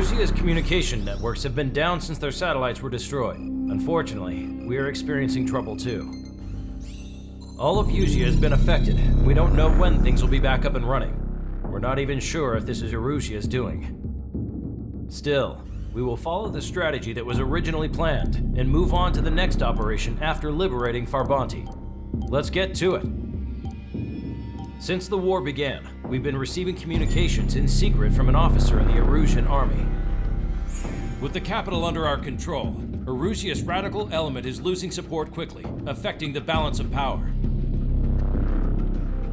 Erusia's communication networks have been down since their satellites were destroyed. Unfortunately, we are experiencing trouble too. All of Erusia has been affected. We don't know when things will be back up and running. We're not even sure if this is Erusia's doing. Still, we will follow the strategy that was originally planned and move on to the next operation after liberating Farbanti. Let's get to it. Since the war began, we've been receiving communications in secret from an officer in the Erusian army. With the capital under our control, Erusia's radical element is losing support quickly, affecting the balance of power.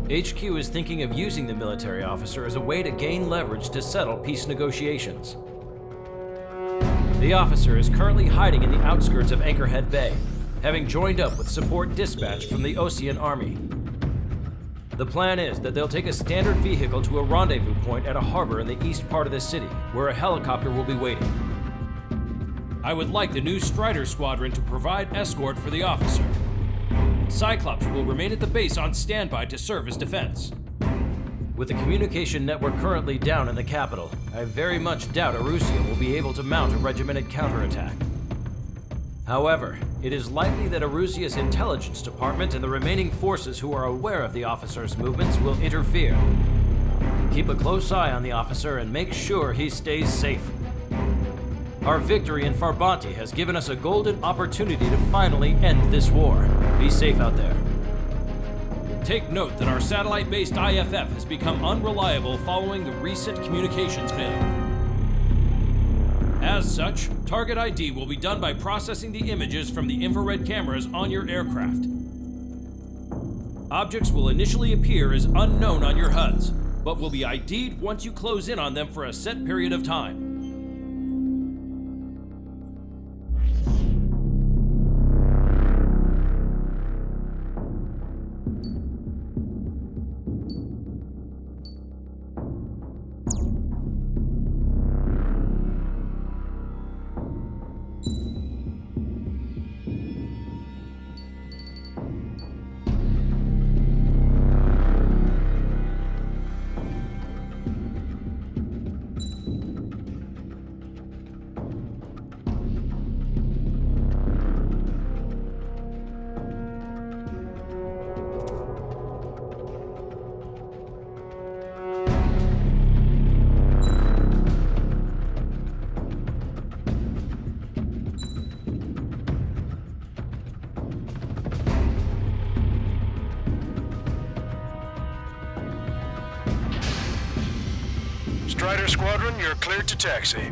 HQ is thinking of using the military officer as a way to gain leverage to settle peace negotiations. The officer is currently hiding in the outskirts of Anchorhead Bay, having joined up with support dispatch from the Osean army. The plan is that they'll take a standard vehicle to a rendezvous point at a harbor in the east part of the city, where a helicopter will be waiting. I would like the new Strider Squadron to provide escort for the officer. Cyclops will remain at the base on standby to serve as defense. With the communication network currently down in the capital, I very much doubt Erusia will be able to mount a regimented counterattack. However, it is likely that Erusia's intelligence department and the remaining forces who are aware of the officer's movements will interfere. Keep a close eye on the officer and make sure he stays safe. Our victory in Farbanti has given us a golden opportunity to finally end this war. Be safe out there. Take note that our satellite-based IFF has become unreliable following the recent communications failure. As such, target ID will be done by processing the images from the infrared cameras on your aircraft. Objects will initially appear as unknown on your HUDs, but will be ID'd once you close in on them for a set period of time. Strider Squadron, you're cleared to taxi.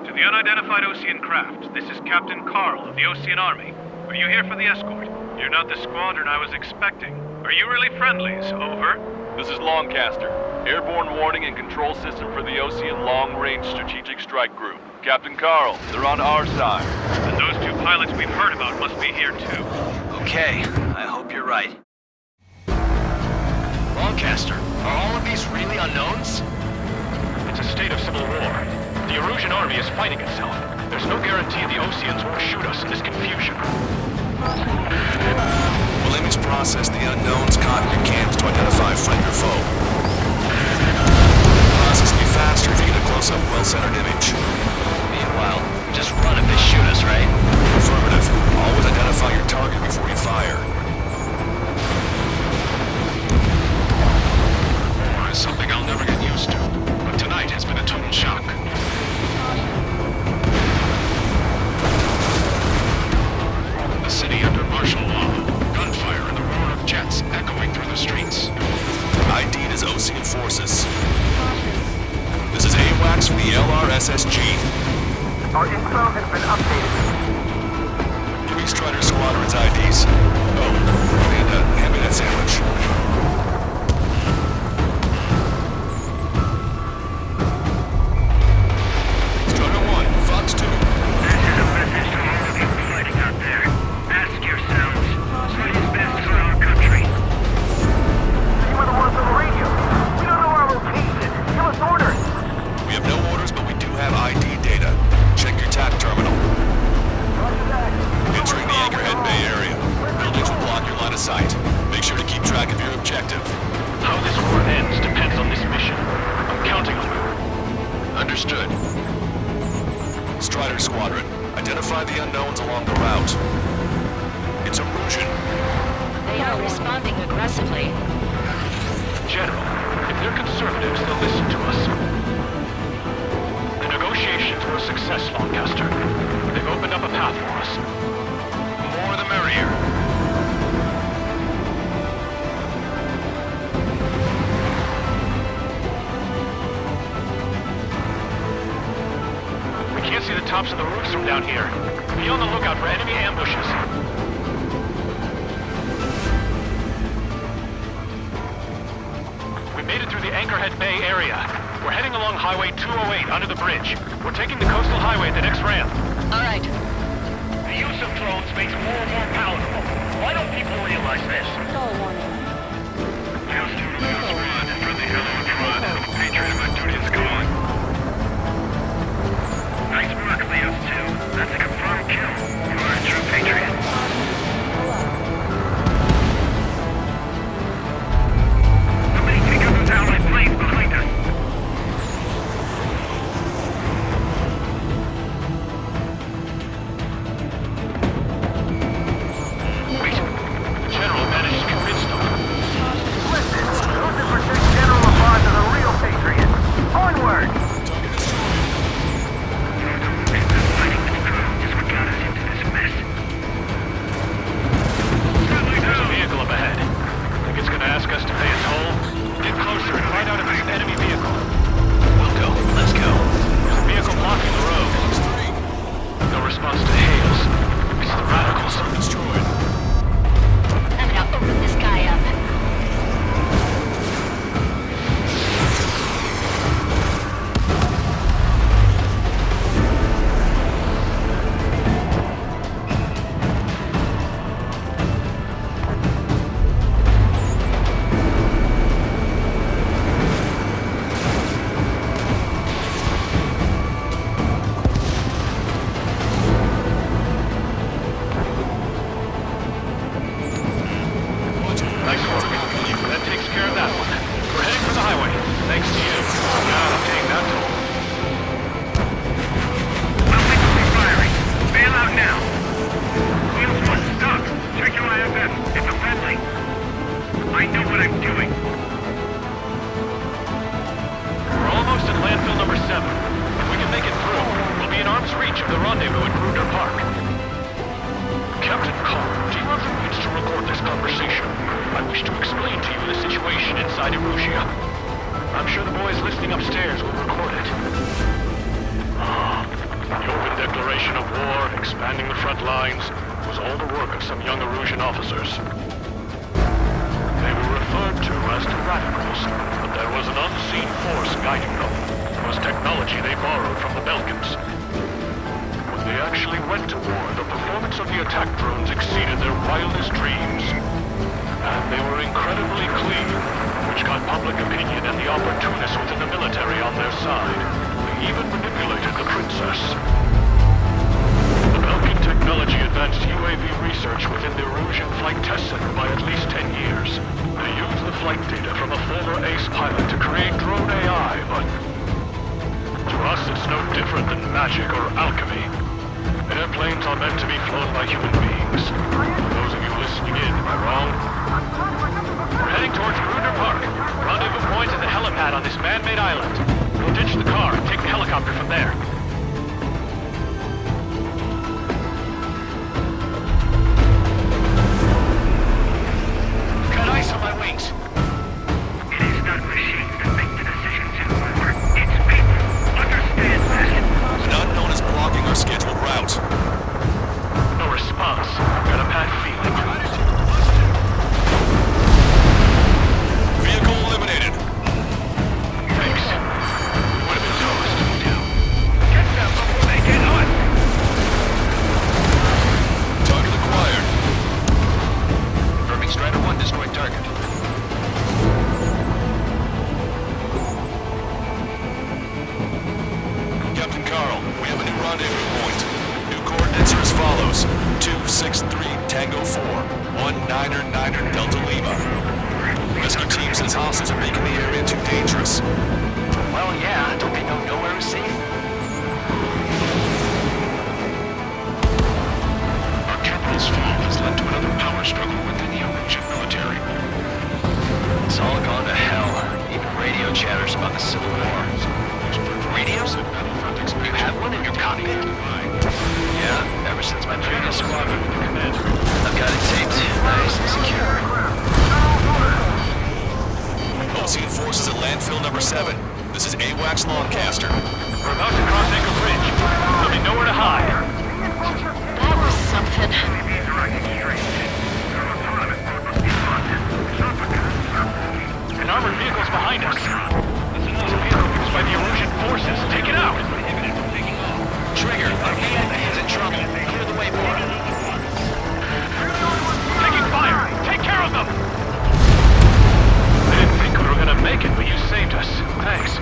To the unidentified Osean craft, this is Captain Carl of the Osean Army. Are you here for the escort? You're not the squadron I was expecting. Are you really friendlies? Over. This is Longcaster. Airborne warning and control system for the Osean Long-Range Strategic Strike Group. Captain Carl, they're on our side. And those two pilots we've heard about must be here too. Okay, I hope you're right. Longcaster, are all of these really unknowns? It's a state of civil war. The Erusian army is fighting itself. There's no guarantee the Oseans won't shoot us in this confusion. We'll image process the unknowns caught in your cams to identify friend or foe. The process will be faster if you get a close-up, well-centered image. Meanwhile, just run if they shoot us, right? Affirmative. Always identify your target before you fire. War is something I'll never get used to. But tonight has been a total shock. The city under martial law. Gunfire and the roar of jets echoing through the streets. ID'd as Osean forces. This is AWACS for the LRSSG. Our info has been Identify the unknowns along the route. It's a Russian. They are responding aggressively. General, if they're conservatives, they'll listen to us. The negotiations were a success, Lancaster. They've opened up a path for us. More the merrier. We can't see the tops of the roofs from down here. Be on the lookout for enemy ambushes. We made it through the Anchorhead Bay area. We're heading along Highway 208 under the bridge. We're taking the coastal highway at the next ramp. All right. The use of drones makes war more palatable. Why don't people realize this? Friendly hello in front. Patriot, my duty is gone. Nice work, Leos 2. That's a confirmed kill. You are a true patriot. Somebody take out those allied planes behind us. Wait. The General managed to convince them. Listen, those that protect General LaPaz are the real patriots. Onward! Fighting with drones is what got us into this mess. There's a vehicle up ahead. Think it's gonna ask us to pay a toll? Get closer and find out if it's an enemy vehicle. We'll go. Let's go. There's a vehicle blocking the road. No response to hails. It's the radicals. Destroyed. I'm gonna open this guy up. Nice work. That takes care of that one. We're heading for the highway. Thanks to you. Now I'm paying that toll. I'll make them firing. Bail out now. Wheels 1, stop. Check your IFF. It's a friendly. I know what I'm doing. We're almost at landfill number 7. If we can make it through, we'll be in arm's reach of the rendezvous at Gruner Park. Captain Carl, do you have the means to record this conversation? I wish to explain to you the situation inside Erusia. I'm sure the boys listening upstairs will record it. The open declaration of war, expanding the front lines, was all the work of some young Erusian officers. They were referred to as the radicals, but there was an unseen force guiding them. It was technology they borrowed from the Belkans. When they actually went to war, the performance of the attack drones exceeded their wildest dreams. And they were incredibly clean, which got public opinion and the opportunists within the military on their side. They even manipulated the princess. The Belkan technology advanced UAV research within the Erusian Flight Test Center by at least 10 years. They used the flight data from a former ace pilot to create drone AI, but to us it's no different than magic or alchemy. Airplanes are meant to be flown by human beings. For those of you listening in, am I wrong? We're heading towards Gruner Park. Rendezvous point is the helipad on this man-made island. We'll ditch the car and take the helicopter from there. Got ice on my wings. It is not machines that make the decisions in war. It's people. Understand that. An unknown is blocking our scheduled route. No response. Got a bad feeling. Vehicle eliminated. Thanks. Would have been toast. Get them before they get on. Target acquired. Confirming Strider 1 destroyed target. Captain Carl, we have a new rendezvous point. New coordinates are as follows. 263 Tango 4, 1999 Delta Lima. Rescue team says hostiles are making the area too dangerous. Well, yeah. Don't they know nowhere is safe? war struggle within the Erusian military. It's all gone to hell. Even radio chatters about the Civil War. Radios? You have one in your cockpit? Yeah, ever since my previous squadron. I've got it taped, nice and secure. Ocean forces at landfill number 7. This is AWACS Longcaster. We're about to cross Anchor Bridge. There'll be nowhere to hide. That was something. An armored vehicle's behind us. That's another vehicle used by the Erusian forces. Take it out! Trigger, our is in trouble. Clear the way for it. Taking fire! Take care of them! I didn't think we were gonna make it, but you saved us. Thanks.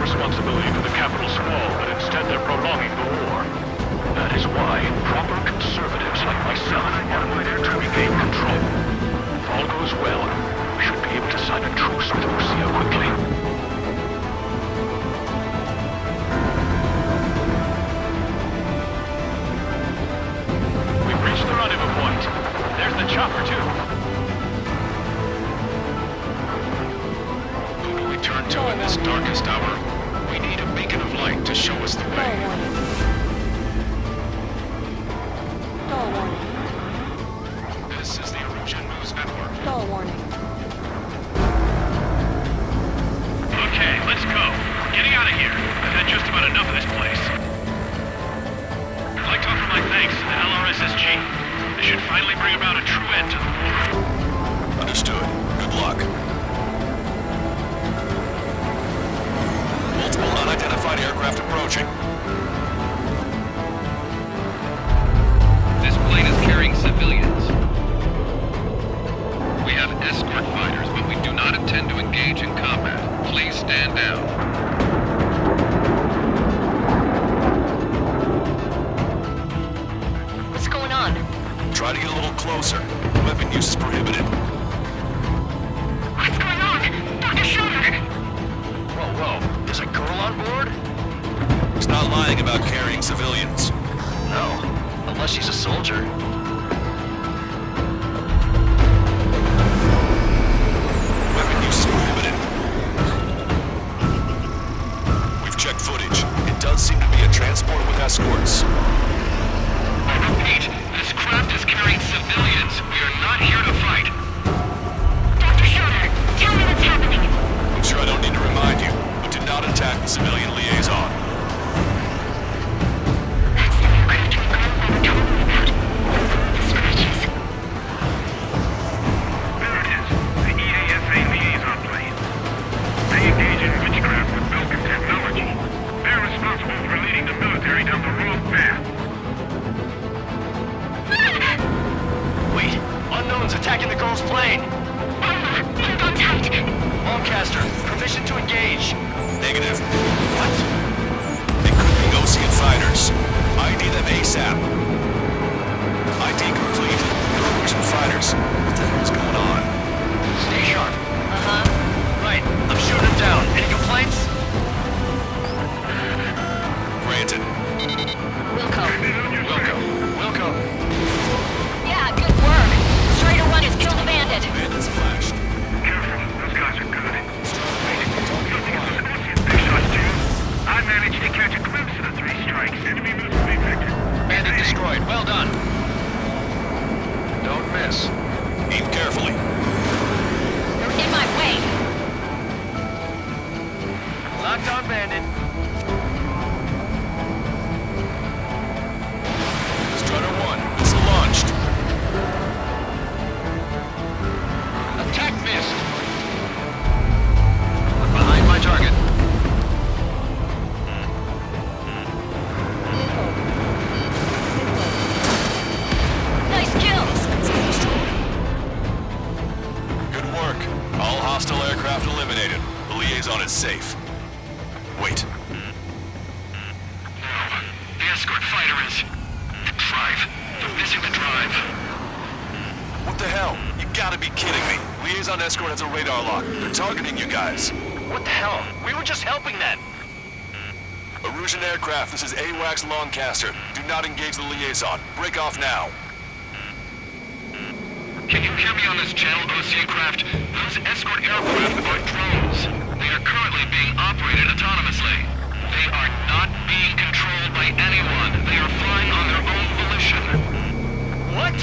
Responsibility aircraft approaching. This plane is carrying civilians. We have escort fighters, but we do not intend to engage in combat. Please stand down. What's going on? Try to get a little closer. Weapon use is prohibited. What's going on? Dr. Schroeder! Whoa. There's a girl on board? He's not lying about carrying civilians. No. Unless she's a soldier. Weapon use is prohibited. We've checked footage. It does seem to be a transport with escorts. I repeat, this craft is carrying civilians. We are not here to fight. Dr. Schroeder, tell me what's happening. I'm sure I don't need to remind you, but do not attack the civilian liaison. That's the aircraft we got over told me about. The scratches. There it is. The EASA liaison plane. They engage in witchcraft with Belkin technology. They're responsible for leading the military down the wrong path. Wait. Unknown's attacking the girl's plane. Hold on tight. Lancaster, permission to engage. Negative. What? They could be Ocean fighters. ID them ASAP. ID complete. They're Ocean fighters. What the hell is going on? Stay sharp. Right. I'm shooting them down. Any complaints? Granted. Wilco. Yeah, good work. Straighter one has killed a bandit. Bandits flashed. Careful, those guys are good. Big shots, too. I managed to catch a glimpse of the three strikes. Enemy moves to be vector. Bandit destroyed. Well done. Don't miss. Aim carefully. You're in my way. Locked on bandit. Strutter 1, missile launched. Attack missed. I'm behind my target. Nice kill. Good work. All hostile aircraft eliminated. The liaison is safe. Wait. The escort fighter is... drive. They're missing the drive. What the hell? You gotta be kidding me. Liaison escort has a radar lock. They're targeting you guys. What the hell? We were just helping them. Erusian aircraft, this is AWACS Lancaster. Do not engage the liaison. Break off now. Can you hear me on this channel, OC craft? Those escort aircraft are drones. They are currently being operated autonomously. They are not being controlled by anyone. They are flying on their own volition. What?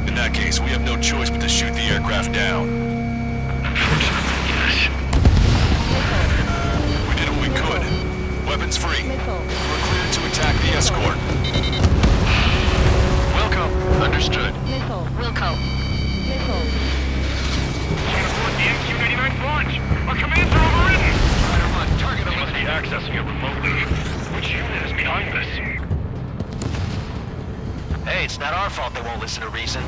In that case, we have no choice but to shoot the aircraft down. Unfortunately, yes. We did what we could. Weapons free. We're cleared to attack the escort. Wilco. Understood. Wilco. Support the MQ-89 launch. Our commands are overridden. Rider 1, target They must be accessing it remotely. Which unit is behind this? Hey, it's not our fault they won't listen to reason.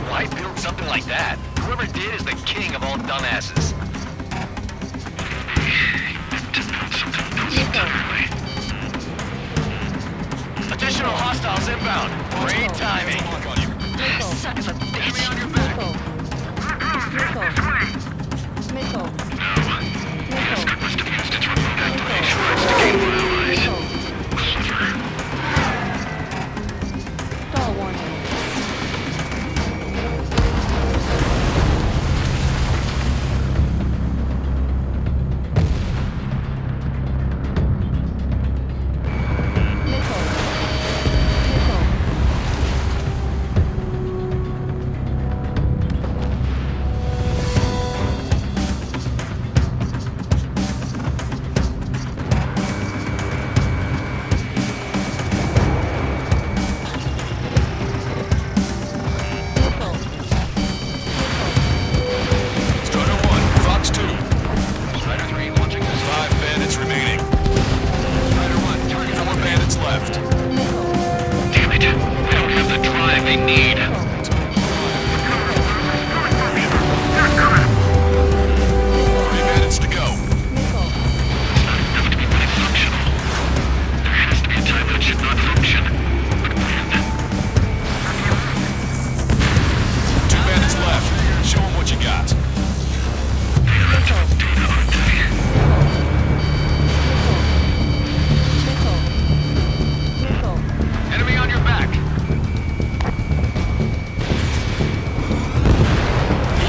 Why build something like that? Whoever did is the king of all dumbasses. Additional hostiles inbound. Great timing. Son of a bitch. On your back. Escort must have used its remote activation rights to gain more allies. Clever. they need. 3 minutes to go. It's not enough to be fully functional. There has to be a time when it should not function. But when? 2 minutes left. Show them what you got. They are out of data, aren't they? Enemy on your back.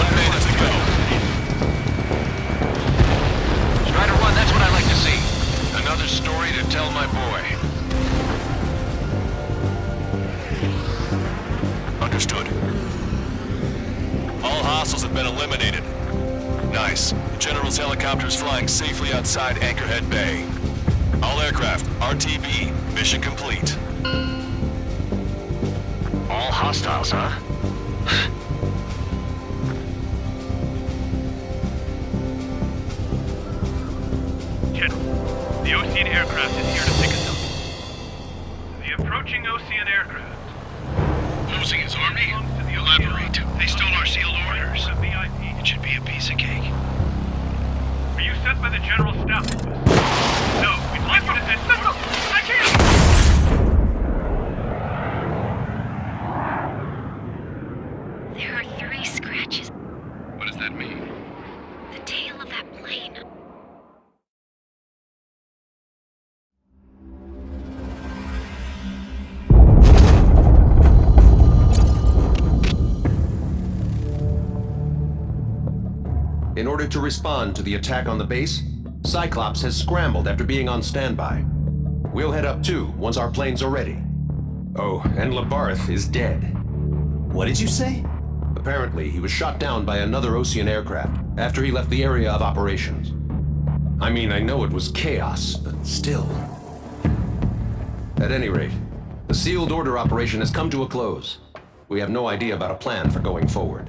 1 minute to go. Strider 1, that's what I like to see. Another story to tell my boy. Understood. All hostiles have been eliminated. Nice. The General's helicopter is flying safely outside Anchorhead Bay. All aircraft, RTB, mission complete. All hostiles, huh? General, the Ocean aircraft is here to pick us up. The approaching Ocean aircraft. Losing his army? Elaborate. They stole our sealed orders. The VIP. It should be a piece of cake. Were you sent by the General Staff Office? No, we'd like you to escort. I can't! There are 3 scratches. What does that mean? The tail of that plane. In order to respond to the attack on the base, Cyclops has scrambled after being on standby. We'll head up too once our planes are ready. Oh, and Labarth is dead. What did you say? Apparently, he was shot down by another Ocean aircraft after he left the area of operations. I mean, I know it was chaos, but still. At any rate, the sealed order operation has come to a close. We have no idea about a plan for going forward.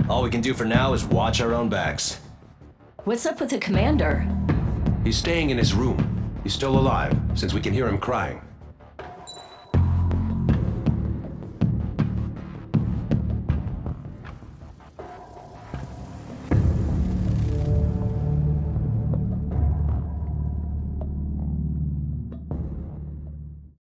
All we can do for now is watch our own backs. What's up with the commander? He's staying in his room. He's still alive, since we can hear him crying.